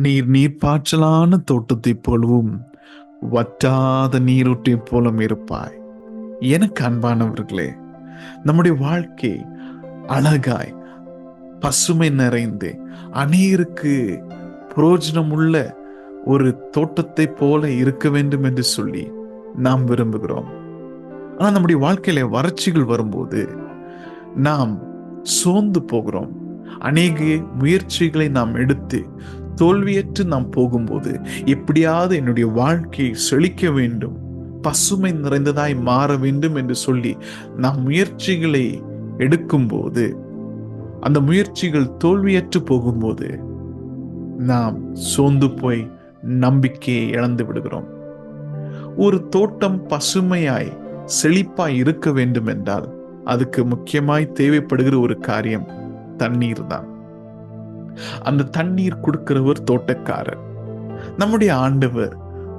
நீர் நீர்ப்பாய்ச்சலான தோட்டத்தைப் போலவும் வற்றாத நீரூற்றைப் போலும் இருப்பாய். எனக்கு அன்பானவர்களே, நம்முடைய வாழ்க்கை அழகாய் பசுமை நிறைந்து அநேருக்கு பிரயோஜனம் உள்ள ஒரு தோட்டத்தை போல இருக்க வேண்டும் என்று சொல்லி நாம் விரும்புகிறோம். ஆனால் நம்முடைய வாழ்க்கையில வறட்சிகள் வரும்போது நாம் சோர்ந்து போகிறோம். அநேக முயற்சிகளை நாம் எடுத்து தோல்வியற்று நாம் போகும்போது, எப்படியாவது என்னுடைய வாழ்க்கையை செழிக்க வேண்டும், பசுமை நிறைந்ததாய் மாற வேண்டும் என்று சொல்லி நாம் முயற்சிகளை எடுக்கும்போது, அந்த முயற்சிகள் தோல்வியற்று போகும்போது நாம் சோர்ந்து போய் நம்பிக்கையை இழந்து விடுகிறோம். ஒரு தோட்டம் பசுமையாய் செழிப்பாய் இருக்க வேண்டும் என்றால் அதுக்கு முக்கியமாய் தேவைப்படுகிற ஒரு காரியம் தண்ணீர் தான். அந்த தண்ணீர் கொடுக்கிறவர் தோட்டக்காரர். நம்முடைய ஆண்டவர்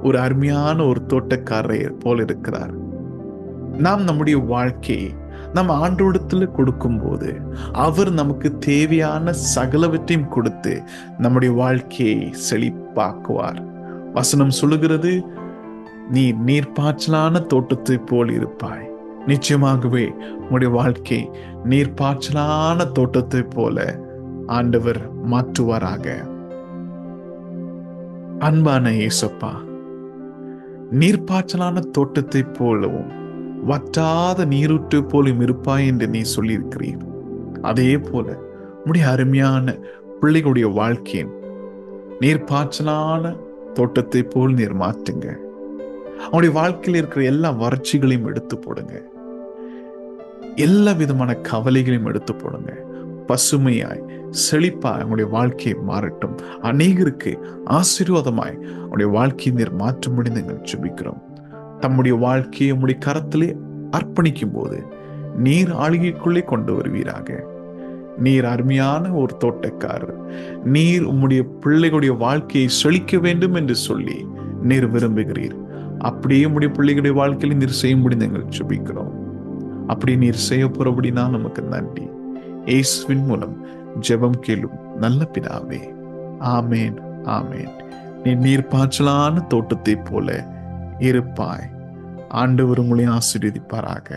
ஒரு அருமையான ஒரு தோட்டக்காரரை போல இருக்கிறார். நாம் நம்முடைய வாழ்க்கையை நம்ம ஆண்டோடத்துல கொடுக்கும் போது அவர் நமக்கு தேவையான சகலவற்றையும் கொடுத்து நம்முடைய வாழ்க்கையை செழிப்பாக்குவார். வசனம் சொல்லுகிறது, நீ நீர்ப்பாய்ச்சலான தோட்டத்தை போல் இருப்பாய். நிச்சயமாகவே உங்களுடைய வாழ்க்கை நீர்ப்பாய்ச்சலான தோட்டத்தை போல ஆண்டவர் மாற்றுவாராக. அன்பான இயேசப்பா, நீர்ப்பாய்ச்சலான தோட்டத்தை போலவும் வற்றாத நீரூற்று போலும் இருப்பாய் என்று நீ சொல்லியிருக்கிறீர். அதே போல உடைய அருமையான பிள்ளைகளுடைய வாழ்க்கையின் நீர்ப்பாய்ச்சலான தோட்டத்தை போல் நீர் மாற்றுங்க. அவனுடைய வாழ்க்கையில் இருக்கிற எல்லா வறட்சிகளையும் எடுத்து போடுங்க. எல்லா விதமான கவலைகளையும் எடுத்து போடுங்க. பசுமையாய் செழிப்பாய் அவனுடைய வாழ்க்கையை மாறட்டும். அநேகருக்கு ஆசீர்வாதமாய் அவனுடைய வாழ்க்கையை நீர் மாற்ற முடிந்து எங்கள் ஜெபிக்கிறோம். தம்முடைய வாழ்க்கையை உம்முடைய கரத்திலே அர்ப்பணிக்கும் போது நீர் ஆளுகைக்குள்ளே கொண்டு வருவீராக. நீர் அருமையான ஒரு தோட்டக்காரர். நீர் உம்முடைய பிள்ளைகளுடைய வாழ்க்கையை செழிக்க வேண்டும் என்று சொல்லி நீர் விரும்புகிறீர். அப்படியே உம்முடைய பிள்ளைகளுடைய வாழ்க்கையில் நீர் செய்ய முடிந்து எங்கள் ஜெபிக்கிறோம். அப்படி நீர் செய்ய போறபடினா நமக்கு நன்றி. இயேசுவின் மூலம் ஜெபம் கேளும் நல்ல பிதாவே. ஆமேன், ஆமேன். நீ நீர்ப்பாய்ச்சலான தோட்டத்தை போல இருப்பாய். ஆண்டவர் உங்களை ஆசீர்வதிப்பாராக.